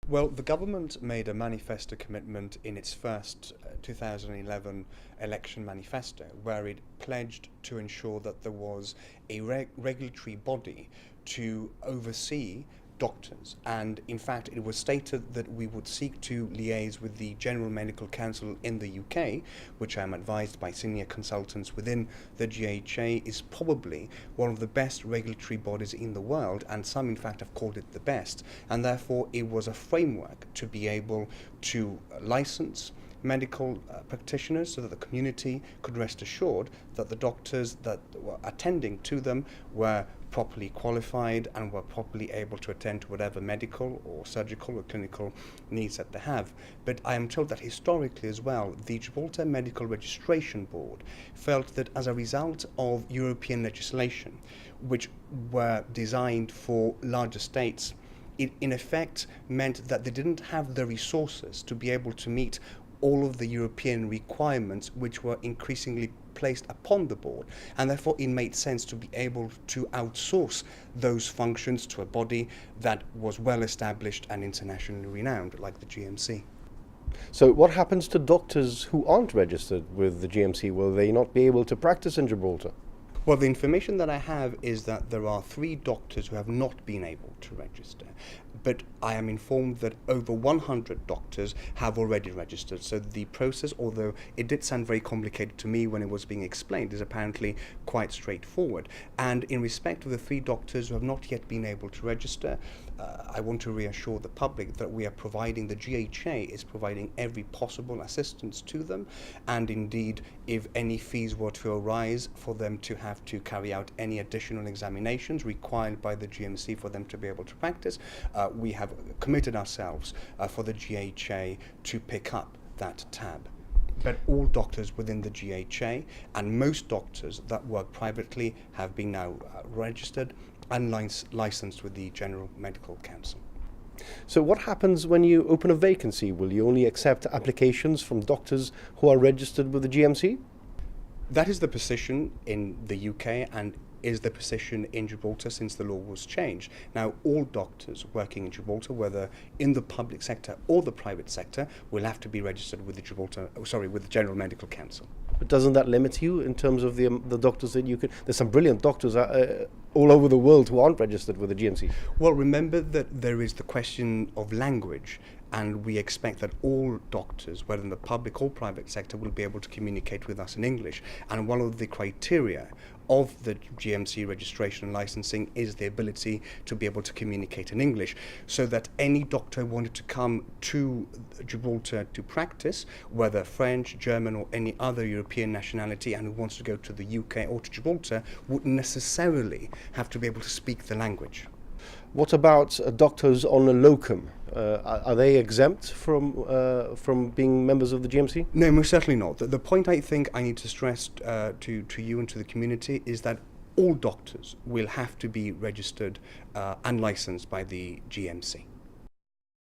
Well, the government made a manifesto commitment in its first 2011 election manifesto, where it pledged to ensure that there was a regulatory body to oversee doctors. And in fact, it was stated that we would seek to liaise with the General Medical Council in the UK, which I'm advised by senior consultants within the GHA is probably one of the best regulatory bodies in the world, and some in fact have called it the best. And therefore it was a framework to be able to license medical practitioners so that the community could rest assured that the doctors that were attending to them were properly qualified and were properly able to attend to whatever medical or surgical or clinical needs that they have. But I am told that historically as well, the Gibraltar Medical Registration Board felt that as a result of European legislation, which were designed for larger states, it in effect meant that they didn't have the resources to be able to meet all of the European requirements which were increasingly placed upon the board, and therefore it made sense to be able to outsource those functions to a body that was well established and internationally renowned, like the GMC. So what happens to doctors who aren't registered with the GMC? Will they not be able to practice in Gibraltar? Well, the information that I have is that there are 3 doctors who have not been able to register, but I am informed that over 100 doctors have already registered. So the process, although it did sound very complicated to me when it was being explained, is apparently quite straightforward. And in respect of the 3 doctors who have not yet been able to register, I want to reassure the public that we are providing, the GHA is providing every possible assistance to them, and indeed if any fees were to arise for them to have to carry out any additional examinations required by the GMC for them to be able to practice, we have committed ourselves for the GHA to pick up that tab. But all doctors within the GHA and most doctors that work privately have been now registered and licensed with the General Medical Council. So what happens when you open a vacancy? Will you only accept applications from doctors who are registered with the GMC? That is the position in the UK and is the position in Gibraltar since the law was changed. Now, all doctors working in Gibraltar, whether in the public sector or the private sector, will have to be registered with the General Medical Council. But doesn't that limit you in terms of the doctors that you can? There's some brilliant doctors all over the world who aren't registered with the GMC. Well, remember that there is the question of language, and we expect that all doctors, whether in the public or private sector, will be able to communicate with us in English. And one of the criteria of the GMC registration and licensing is the ability to be able to communicate in English, so that any doctor who wanted to come to Gibraltar to practice, whether French, German or any other European nationality, and who wants to go to the UK or to Gibraltar, wouldn't necessarily have to be able to speak the language. What about doctors on a locum? Are they exempt from being members of the GMC? No, most certainly not. The point I think I need to stress to you and to the community is that all doctors will have to be registered and licensed by the GMC.